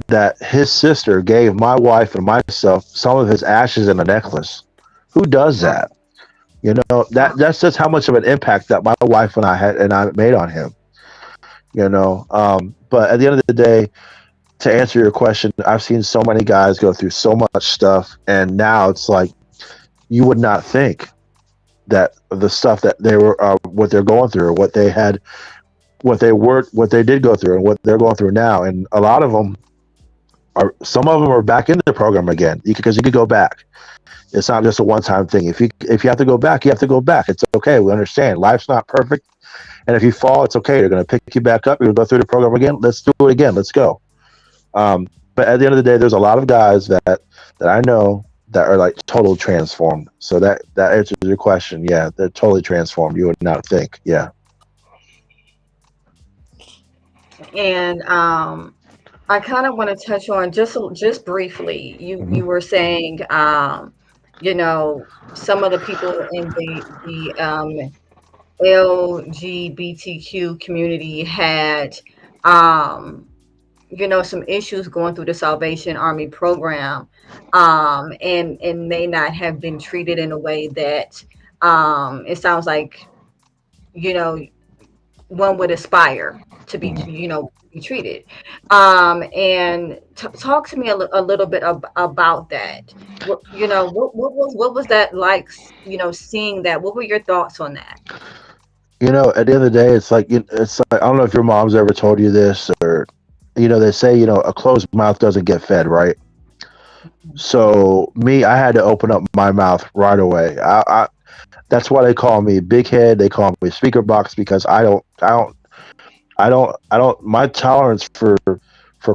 that his sister gave my wife and myself some of his ashes in a necklace. Who does Wow. that? You know, that's just how much of an impact that my wife and I made on him. You know, but at the end of the day, to answer your question, I've seen so many guys go through so much stuff, and now it's like you would not think that the stuff that they were, what they're going through, what they did go through, and what they're going through now, and a lot of them are, some of them are back in the program again because you could go back. It's not just a one-time thing. If you have to go back, you have to go back. It's okay. We understand. Life's not perfect, and if you fall, it's okay. They're going to pick you back up. You're going to go through the program again. Let's do it again. Let's go. But at the end of the day, there's a lot of guys that I know that are like totally transformed. So that answers your question. Yeah, they're totally transformed. You would not think. Yeah. And I kind of want to touch on just briefly. Hmm. You were saying, you know, some of the people in the LGBTQ community had, um, you know, some issues going through the Salvation Army program, and may not have been treated in a way that, it sounds like, you know, one would aspire to be, Hmm. you know, be treated. And talk to me a little bit about that. You know, what was that like? You know, seeing that. What were your thoughts on that? You know, at the end of the day, it's like I don't know if your mom's ever told you this, or you know, they say a closed mouth doesn't get fed, right? So me, I had to open up my mouth right away. That's why they call me big head. They call me speaker box because I don't. My tolerance for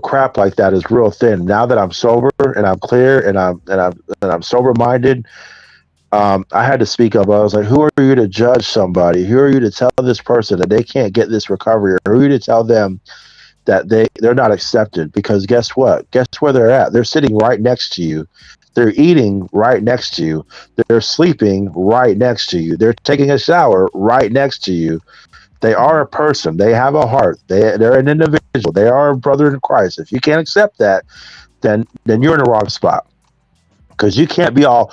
crap like that is real thin. Now that I'm sober and I'm clear and I'm sober minded, I had to speak up. I was like, "Who are you to judge somebody? Who are you to tell this person that they can't get this recovery? Or who are you to tell them that they're not accepted? Because guess what? Guess where they're at? They're sitting right next to you. They're eating right next to you. They're sleeping right next to you. They're taking a shower right next to you. They are a person. They have a heart. They're an individual. They are a brother in Christ. If you can't accept that, then you're in the wrong spot because you can't be all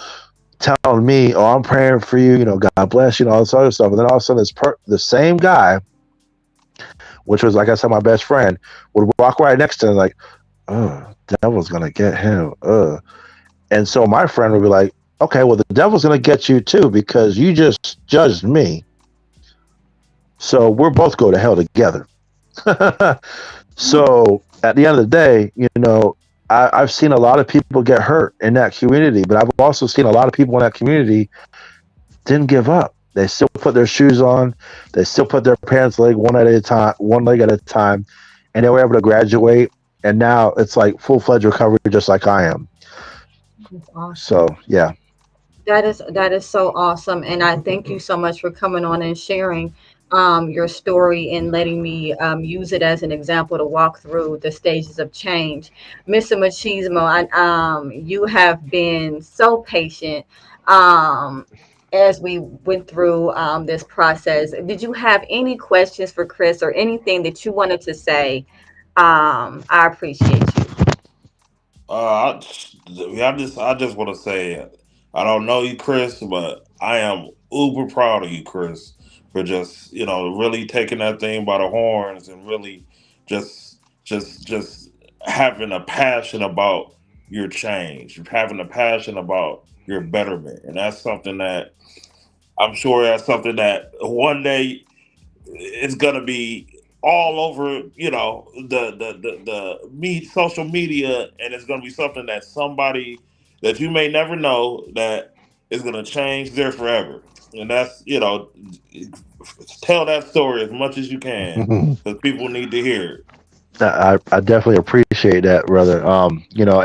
telling me, "Oh, I'm praying for you," God bless you, and all this other stuff. And then all of a sudden, the same guy, which was like I said, my best friend, would walk right next to him, like, "Oh, devil's gonna get him." And so my friend would be like, "Okay, well, the devil's gonna get you too because you just judged me. So we're both go to hell together." So at the end of the day, I've seen a lot of people get hurt in that community, but I've also seen a lot of people in that community didn't give up. They still put their shoes on. They still put their pants leg one leg at a time, and they were able to graduate. And now it's like full fledged recovery, just like I am. That's awesome. So yeah. That is so awesome, and I thank you so much for coming on and sharing your story and letting me use it as an example to walk through the stages of change. Mr. Machismo, you have been so patient as we went through this process. Did you have any questions for Chris or anything that you wanted to say? I appreciate you. Uh, I just want to say, I don't know you, Chris, but I am uber proud of you, Chris, for just really taking that thing by the horns and really just having a passion about your change, having a passion about your betterment, and that's something that I'm sure that's something that one day it's gonna be all over, social media, and it's gonna be something that somebody that you may never know that is gonna change there forever. And that's, tell that story as much as you can because people need to hear it. I definitely appreciate that, brother.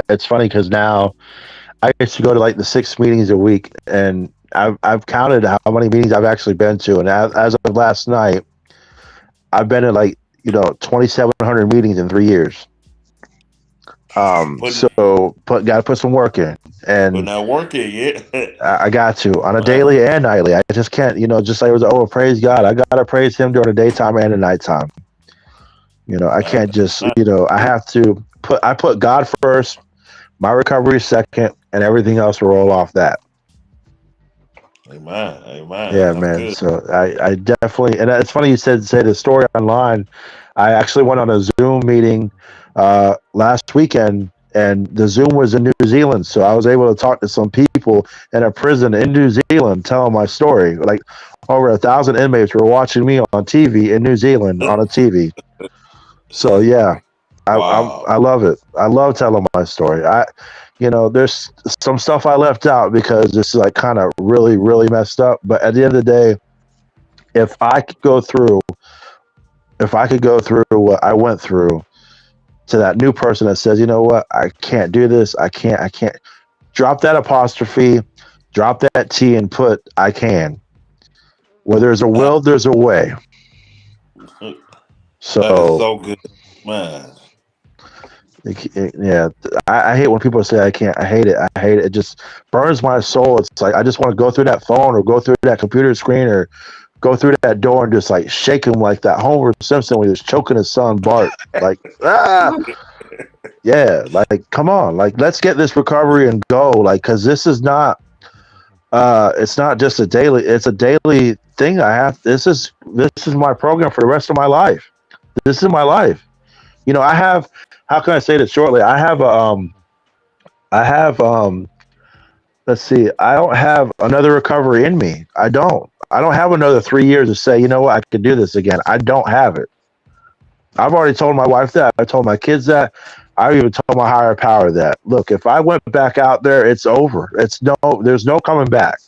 It's funny because now I used to go to like the 6 meetings a week, and I've counted how many meetings I've actually been to, and as of last night, I've been in like 2,700 meetings in 3 years. But So got to put some work in, and not working yet. I got to on a Wow. daily and nightly. I just can't, just like it was, praise God. I gotta praise Him during the daytime and the nighttime. I can't just, I have to put God first, my recovery second, and everything else will roll off that. Amen. Amen. Yeah, That's man. good. So I definitely, and it's funny you say the story online. I actually went on a Zoom meeting last weekend, and the Zoom was in New Zealand, so I was able to talk to some people in a prison in New Zealand, telling my story. Like over 1,000 inmates were watching me on TV in New Zealand on a TV. So yeah, Wow. I love it. I love telling my story. There's some stuff I left out because it's like kind of really, really messed up. But at the end of the day, if I could go through, what I went through to that new person that says, you know what, I can't do this. I can't drop that apostrophe, drop that T, and put I can. Where there's a will, there's a way. That is So so good, man. yeah, I hate when people say I can't. I hate it. I hate it. It just burns my soul. It's like I just want to go through that phone or go through that computer screen or go through that door and just like shake him like that Homer Simpson when he was choking his son Bart. Like yeah, like come on, like let's get this recovery and go. Like because this is not. It's not just a daily. It's a daily thing. This is my program for the rest of my life. This is my life. I have. How can I say this shortly? I have let's see, I don't have another recovery in me. I don't have another 3 years to say, you know what, I could do this again. I don't have it. I've already told my wife that. I told my kids that. I even told my higher power that, look, if I went back out there, it's over. There's no coming back.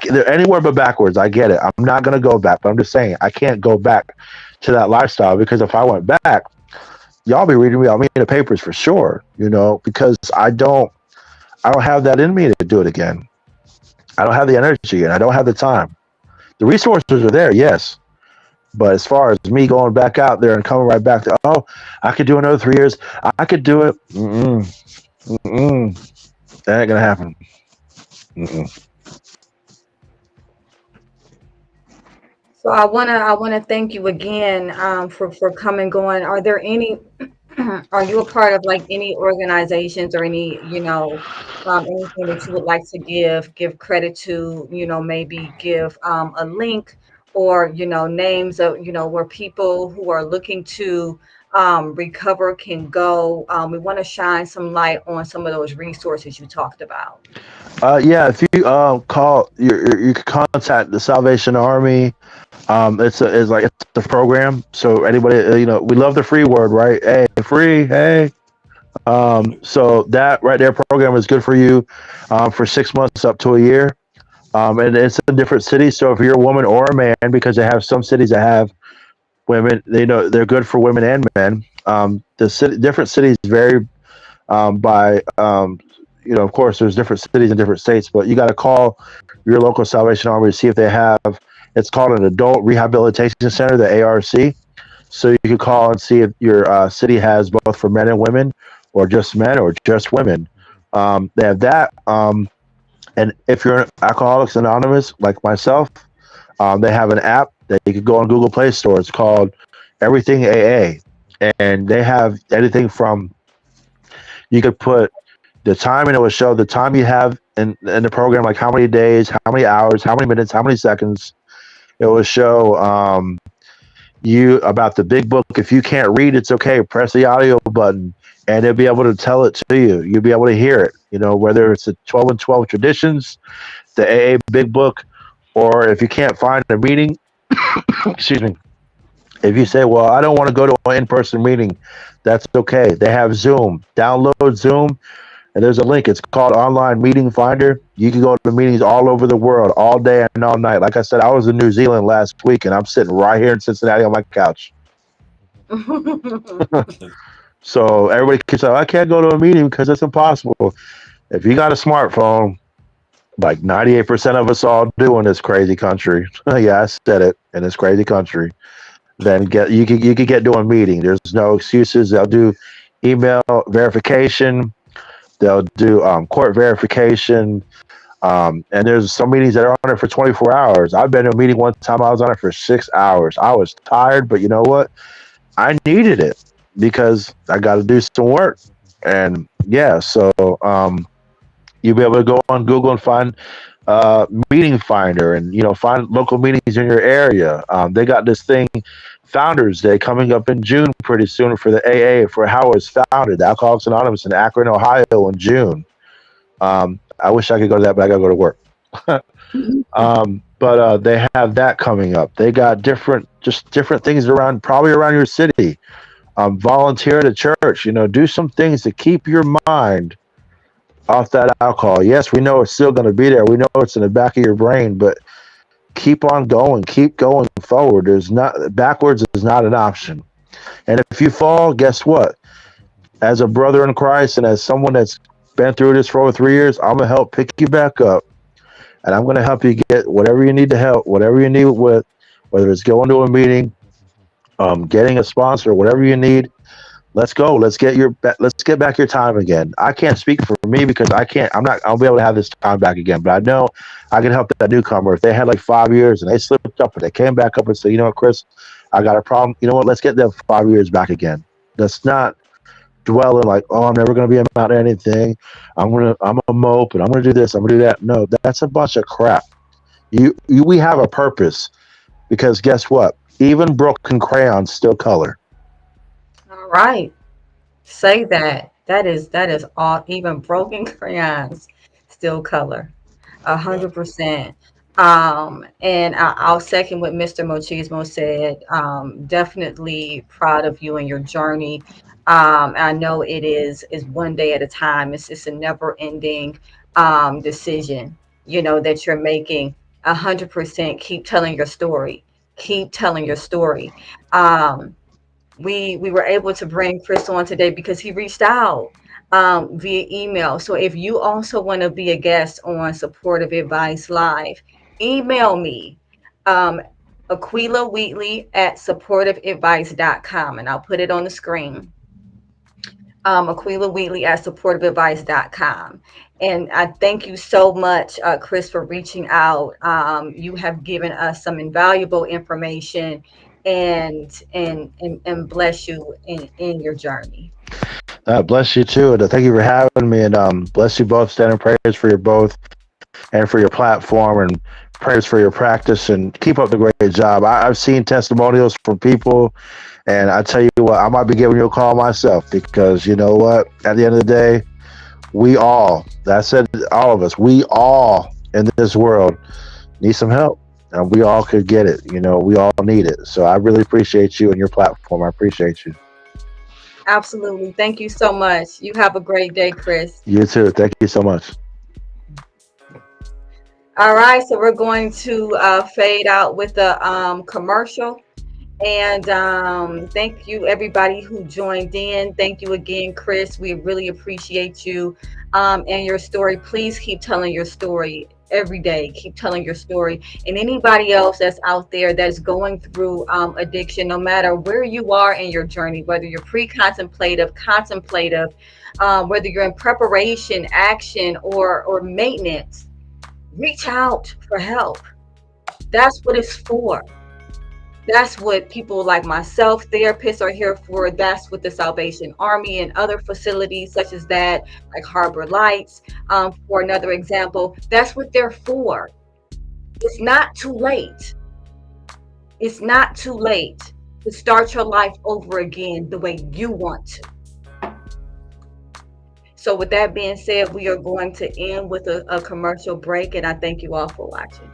They're anywhere but backwards. I get it. I'm not going to go back, but I'm just saying I can't go back to that lifestyle because if I went back, y'all be reading me about me in the papers for sure, because I don't have that in me to do it again. I don't have the energy and I don't have the time. The resources are there, yes. But as far as me going back out there and coming right back to, I could do another 3 years. I could do it. That ain't going to happen. So I wanna thank you again for coming going. Are there any are you a part of like any organizations or any, anything that you would like to give credit to, maybe give a link or, names of, where people who are looking to recover can go. We want to shine some light on some of those resources you talked about. Yeah, if you call, you can contact the Salvation Army. It's a program. So anybody, we love the free word, right? Hey, free, hey. So that right there program is good for you for 6 months up to a year. And it's in different cities. So if you're a woman or a man, because they have some cities that have women, they're good for women and men. Different cities vary by, of course, there's different cities in different states, but you got to call your local Salvation Army to see if they have. It's called an Adult Rehabilitation Center, the ARC. So you can call and see if your city has both for men and women, or just men, or just women. They have that. And if you're an Alcoholics Anonymous, like myself, they have an app that you can go on Google Play Store. It's called Everything AA. And they have anything from, you could put the time and it will show the time you have in the program, like how many days, how many hours, how many minutes, how many seconds. It will show you about the big book. If you can't read, it's okay. Press the audio button, and they'll be able to tell it to you. You'll be able to hear it. You know, whether it's the 12 and 12 traditions, the AA Big Book, or if you can't find a meeting, excuse me. If you say, "Well, I don't want to go to an in-person meeting," that's okay. They have Zoom. Download Zoom, and there's a link. It's called Online Meeting Finder. You can go to meetings all over the world, all day and all night. Like I said, I was in New Zealand last week, and I'm sitting right here in Cincinnati on my couch. So everybody can say, "I can't go to a meeting because it's impossible." If you got a smartphone, like 98% of us all do in this crazy country. Yeah, I said it, in this crazy country. Then you could get to a meeting. There's no excuses. They'll do email verification. They'll do court verification. And there's some meetings that are on it for 24 hours. I've been to a meeting one time. I was on it for 6 hours. I was tired, but you know what? I needed it because I got to do some work. And yeah, so you'll be able to go on Google and find meeting finder, and find local meetings in your area. They got this thing, Founders Day, coming up in June pretty soon for the AA, for how it was founded, Alcoholics Anonymous in Akron, Ohio, in June. I wish I could go to that, but I gotta go to work. But they have that coming up. They got different things around, probably around your city. Volunteer at a church. Do some things to keep your mind off that alcohol. Yes, we know it's still going to be there. We know it's in the back of your brain, but keep on going. Keep going forward. Backwards is not an option. And if you fall, guess what? As a brother in Christ and as someone that's been through this for over 3 years, I'm going to help pick you back up. And I'm going to help you get whatever you need to help, whatever you need with, whether it's going to a meeting, getting a sponsor, whatever you need. Let's go. Let's get back your time again. I can't speak for me because I'll be able to have this time back again. But I know I can help that newcomer. If they had like 5 years and they slipped up, but they came back up and said, "You know what, Chris, I got a problem. You know what? Let's get them 5 years back again." Let's not dwell in like, "Oh, I'm never going to be about anything. I'm a mope and I'm going to do this. I'm going to do that." No, that's a bunch of crap. We have a purpose, because guess what? Even broken crayons still color. All right. Say that. That is all. Even broken crayons still color. 100%. And I'll second what Mr. Mochismo said. Definitely proud of you and your journey. I know it is one day at a time. It's a never ending decision, that you're making. 100%. Keep telling your story. Keep telling your story. We were able to bring Chris on today because he reached out via email. So if you also want to be a guest on Supportive Advice Live, email me, Aquila Wheatley at supportiveadvice.com, and I'll put it on the screen. Aquila Wheatley at supportiveadvice.com. And I thank you so much, Chris, for reaching out. You have given us some invaluable information, and bless you in your journey. Bless you too, and thank you for having me, and bless you both. Standing prayers for you both, and for your platform, and prayers for your practice, and keep up the great job. I've seen testimonials from people, and I tell you what, I might be giving you a call myself, because you know what? At the end of the day, all of us, we all in this world need some help. And we all could get it. We all need it. So I really appreciate you and your platform. I appreciate you. Absolutely. Thank you so much. You have a great day, Chris. You too. Thank you so much. All right. So we're going to fade out with a commercial. And thank you, everybody who joined in. Thank you again, Chris. We really appreciate you and your story. Please keep telling your story. Every day, keep telling your story. And anybody else that's out there that's going through addiction, no matter where you are in your journey, whether you're pre-contemplative, contemplative, whether you're in preparation, action, or maintenance, reach out for help. That's what it's for. That's what people like myself, therapists, are here for. That's what the Salvation Army and other facilities such as that, like Harbor Lights, for another example, that's what they're for. It's not too late. It's not too late. to start your life over again the way you want to. So with that being said, we are going to end with a commercial break, and I thank you all for watching.